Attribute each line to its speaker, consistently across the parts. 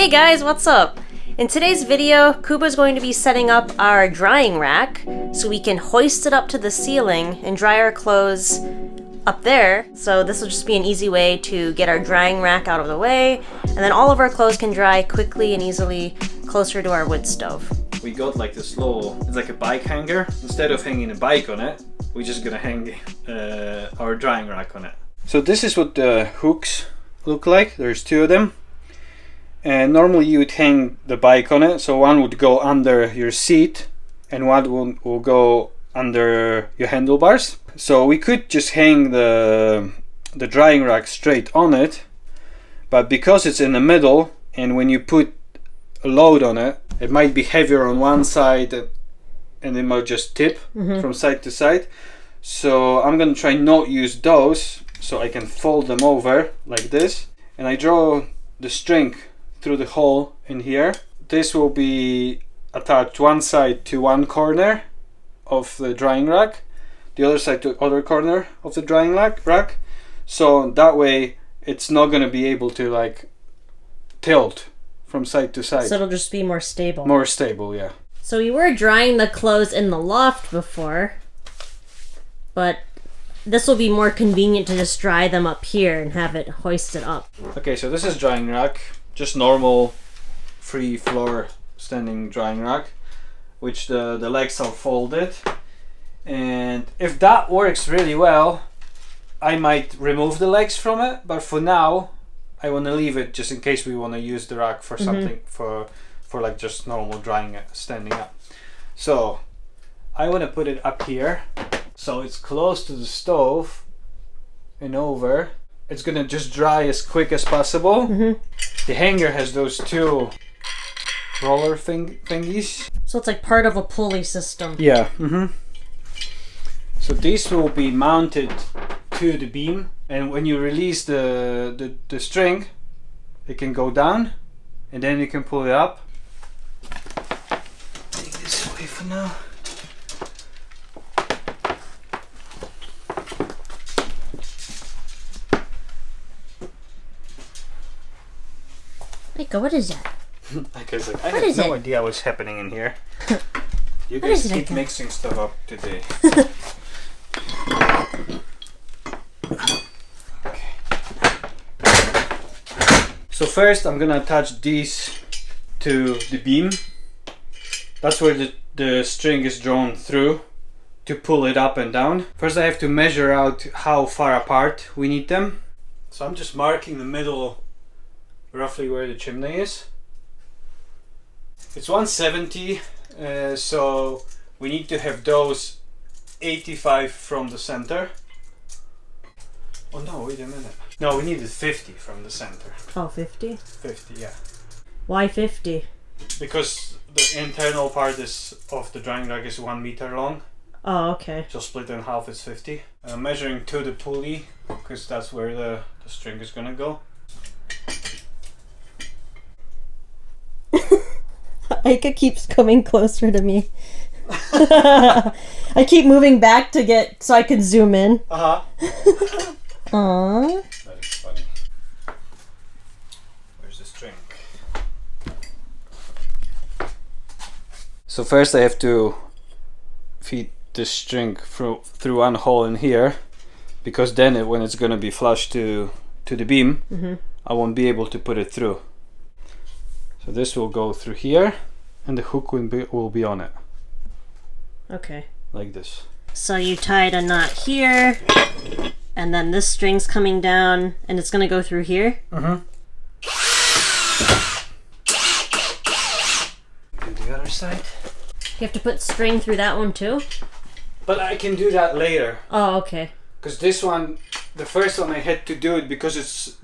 Speaker 1: Hey guys, what's up? In today's video, Kuba's going to be setting up our drying rack so we can hoist it up to the ceiling and dry our clothes up there. So this will just be an easy way to get our drying rack out of the way, and then all of our clothes can dry quickly and easily closer to our wood stove.
Speaker 2: We got like this little, it's like a bike hanger. Instead of hanging a bike on it, we're just gonna hang our drying rack on it. So this is what the hooks look like. There's two of them. And normally you would hang the bike on it, so one would go under your seat and one will go under your handlebars. So we could just hang the drying rack straight on it, but because it's in the middle and when you put a load on it, it might be heavier on one side and it might just tip from side to side. So I'm gonna try not use those, so I can fold them over like this, and I draw the string through the hole in here. This will be attached one side to one corner of the drying rack, the other side to the other corner of the drying rack, so that way it's not going to be able to like tilt from side to side.
Speaker 1: So it'll just be more stable.
Speaker 2: More stable, yeah.
Speaker 1: So we were drying the clothes in the loft before, but this will be more convenient to just dry them up here and have it hoisted up.
Speaker 2: Okay, so this is drying rack. Just normal free floor standing drying rack, which the legs are folded, and if that works really well I might remove the legs from it, but for now I want to leave it just in case we want to use the rack for something for like just normal drying it standing up. So I want to put it up here so it's close to the stove and over. It's gonna just dry as quick as possible. The hanger has those two roller thingies.
Speaker 1: So it's like part of a pulley system.
Speaker 2: Yeah. So these will be mounted to the beam, and when you release the string, it can go down, and then you can pull it up. Take this away for now.
Speaker 1: Mika, what is that?
Speaker 2: I have no idea what's happening in here. You guys keep mixing stuff up today. Okay. So first I'm gonna attach these to the beam. That's where the string is drawn through to pull it up and down. First I have to measure out how far apart we need them. So I'm just marking the middle, roughly where the chimney is. It's 170, so we need to have those 85 from the center. Oh no, wait a minute. No, we needed 50 from the center.
Speaker 1: Oh, 50?
Speaker 2: 50, yeah.
Speaker 1: Why 50?
Speaker 2: Because the internal part of the drying rack is 1 meter long.
Speaker 1: Oh, okay.
Speaker 2: So split in half is 50. Measuring to the pulley, because that's where the string is gonna go.
Speaker 1: Aika keeps coming closer to me. I keep moving back so I can zoom in.
Speaker 2: Aww. That is funny. Where's the string? So first I have to feed the string through one hole in here, because then when it's gonna be flush to the beam, I won't be able to put it through. So this will go through here, and the hook will be on it.
Speaker 1: Okay.
Speaker 2: Like this.
Speaker 1: So you tied a knot here, and then this string's coming down, and it's gonna go through here?
Speaker 2: And the other side.
Speaker 1: You have to put string through that one too?
Speaker 2: But I can do that later.
Speaker 1: Oh, okay.
Speaker 2: Because this one, the first one I had to do it because it's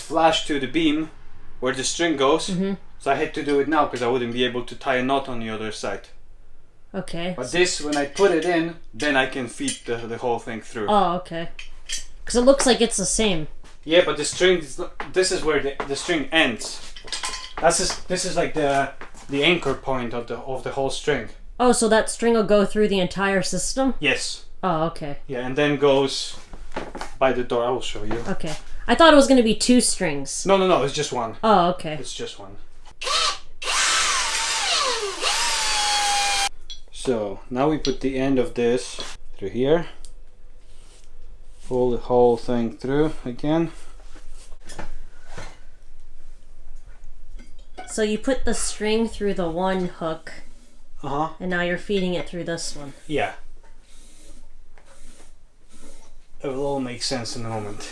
Speaker 2: flush to the beam where the string goes. So I had to do it now because I wouldn't be able to tie a knot on the other side.
Speaker 1: Okay.
Speaker 2: But this, when I put it in, then I can feed the whole thing through.
Speaker 1: Oh, okay. Because it looks like it's the same.
Speaker 2: Yeah, but the string is not, this is where the string ends. This is like the anchor point of the whole string.
Speaker 1: Oh, so that string will go through the entire system?
Speaker 2: Yes.
Speaker 1: Oh, okay.
Speaker 2: Yeah, and then goes by the door. I will show you.
Speaker 1: Okay. I thought it was going to be 2 strings.
Speaker 2: No, it's just one.
Speaker 1: Oh, okay.
Speaker 2: It's just one. So now we put the end of this through here. Pull the whole thing through again.
Speaker 1: So you put the string through the one hook.
Speaker 2: Uh-huh.
Speaker 1: And now you're feeding it through this one.
Speaker 2: Yeah. It will all make sense in a moment.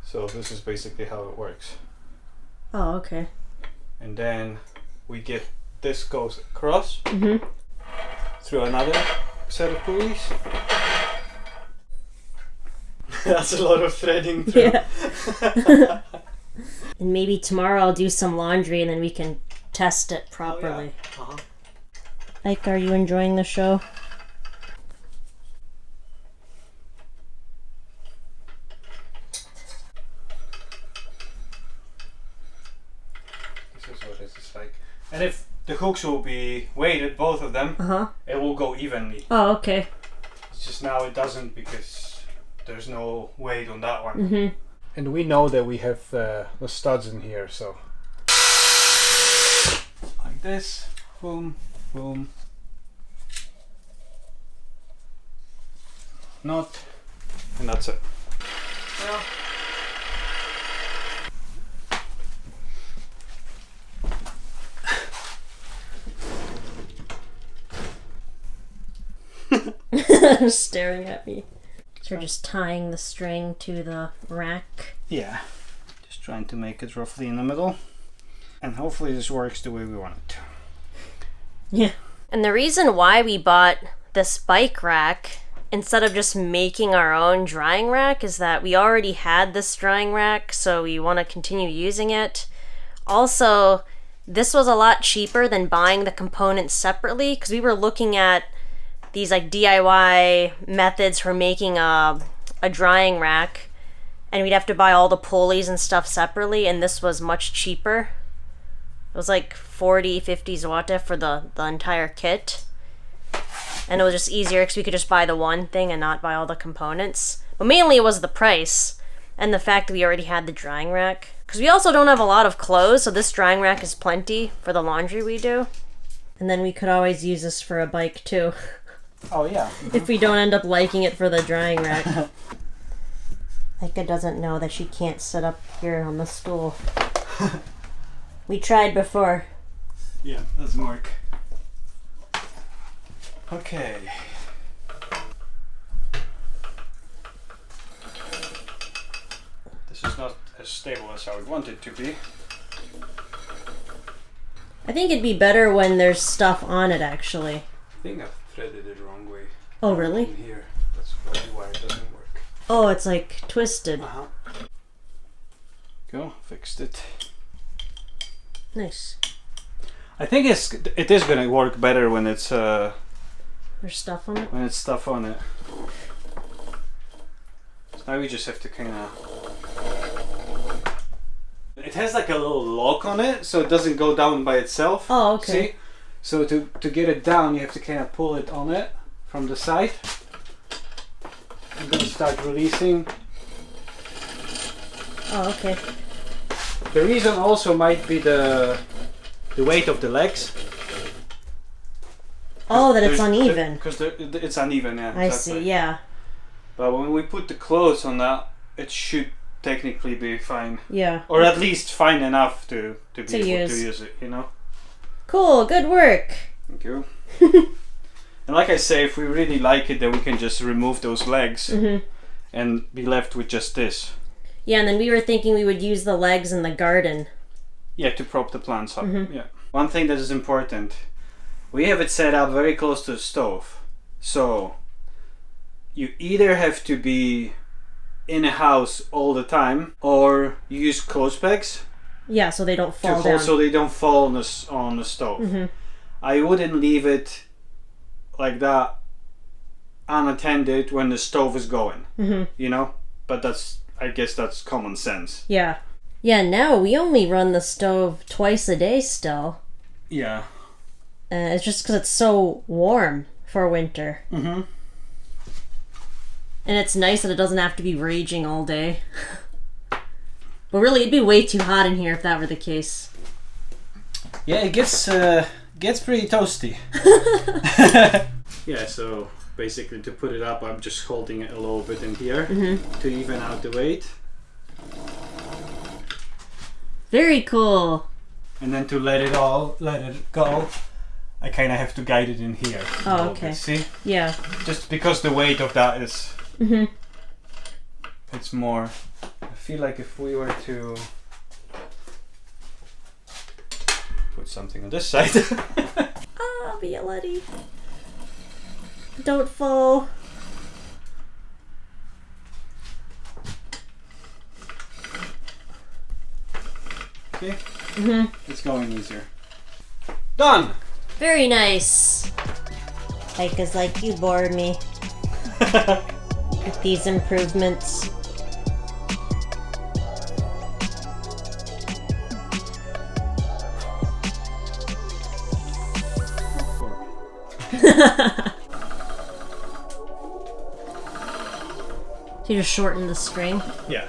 Speaker 2: So this is basically how it works.
Speaker 1: Oh, okay.
Speaker 2: And then we get this goes across through another set of pulleys. That's a lot of threading through.
Speaker 1: Yeah. And maybe tomorrow I'll do some laundry and then we can test it properly.
Speaker 2: Oh, yeah.
Speaker 1: Ike, are you enjoying the show?
Speaker 2: This is what this is like. And if the hooks will be weighted, both of them, it will go evenly.
Speaker 1: Oh, okay.
Speaker 2: It's just now it doesn't because there's no weight on that one. And we know that we have the studs in here, so like this, boom, boom, knot, and that's it. Well,
Speaker 1: Staring at me. So we're just tying the string to the rack.
Speaker 2: yeah, just trying to make it roughly in the middle, and hopefully this works the way we want it to.
Speaker 1: Yeah. And the reason why we bought this bike rack instead of just making our own drying rack is that we already had this drying rack, so we want to continue using it. Also, this was a lot cheaper than buying the components separately because we were looking at these like DIY methods for making a drying rack, and we'd have to buy all the pulleys and stuff separately, and this was much cheaper. It was like 40, 50 zloty for the entire kit. And it was just easier because we could just buy the one thing and not buy all the components. But mainly it was the price and the fact that we already had the drying rack. Because we also don't have a lot of clothes, so this drying rack is plenty for the laundry we do. And then we could always use this for a bike too.
Speaker 2: Oh yeah.
Speaker 1: If we don't end up liking it for the drying rack. Micah doesn't know that she can't sit up here on the stool. We tried before.
Speaker 2: Yeah, doesn't work. Okay. This is not as stable as I would want it to be.
Speaker 1: I think it'd be better when there's stuff on it, actually.
Speaker 2: I think I've threaded it the wrong way.
Speaker 1: Oh, really?
Speaker 2: In here. That's probably why it doesn't work.
Speaker 1: Oh, it's like twisted.
Speaker 2: Go, fixed it.
Speaker 1: Nice.
Speaker 2: I think it is gonna work better when it's
Speaker 1: There's stuff on it?
Speaker 2: when it's stuff on it. So now we just have to kind of. It has like a little lock on it, so it doesn't go down by itself.
Speaker 1: Oh, okay.
Speaker 2: See? So to get it down, you have to kind of pull it on it from the side. I'm gonna start releasing.
Speaker 1: Oh, okay.
Speaker 2: The reason also might be the weight of the legs.
Speaker 1: Oh, that it's uneven.
Speaker 2: Because it's uneven, yeah.
Speaker 1: I see, yeah.
Speaker 2: But when we put the clothes on that, it should technically be fine.
Speaker 1: Yeah.
Speaker 2: Or at least fine enough to be able
Speaker 1: use.
Speaker 2: to use it, you know?
Speaker 1: Cool, good work.
Speaker 2: Thank you. And like I say, if we really like it, then we can just remove those legs and be left with just this.
Speaker 1: Yeah, and then we were thinking we would use the legs in the garden.
Speaker 2: Yeah, to prop the plants up. Yeah. One thing that is important, we have it set up very close to the stove. So you either have to be in a house all the time, or you use clothes pegs.
Speaker 1: Yeah, so they don't fall down.
Speaker 2: So they don't fall on the stove. I wouldn't leave it like that unattended when the stove is going. You know? But I guess that's common sense.
Speaker 1: Yeah. Yeah, now we only run the stove twice a day still.
Speaker 2: Yeah.
Speaker 1: It's just because it's so warm for winter. And And it's nice that it doesn't have to be raging all day. But really, it'd be way too hot in here if that were the case.
Speaker 2: Yeah, it gets pretty toasty. Yeah, so basically to put it up, I'm just holding it a little bit in here to even out the weight.
Speaker 1: Very cool.
Speaker 2: And then to let it go, I kind of have to guide it in here.
Speaker 1: Oh, okay.
Speaker 2: See?
Speaker 1: Yeah.
Speaker 2: Just because the weight of that is... It's more... I feel like if we were to... Put something on this side.
Speaker 1: Ah, Violetti. Don't fall.
Speaker 2: Okay? It's going easier. Done!
Speaker 1: Very nice. Hikers like you bored me with these improvements. So you just shorten the string?
Speaker 2: Yeah.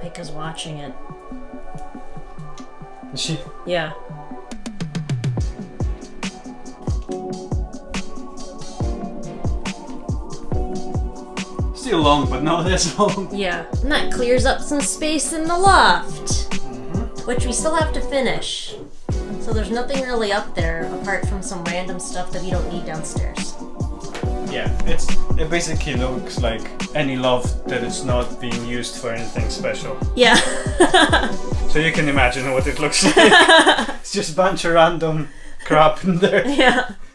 Speaker 1: Hika's watching it.
Speaker 2: Is she?
Speaker 1: Yeah.
Speaker 2: Still long, but not as long.
Speaker 1: Yeah. And that clears up some space in the loft. Which we still have to finish. So there's nothing really up there apart from some random stuff that we don't need downstairs.
Speaker 2: Yeah, it basically looks like any loft that is not being used for anything special.
Speaker 1: Yeah.
Speaker 2: So you can imagine what it looks like. It's just a bunch of random crap in there.
Speaker 1: Yeah.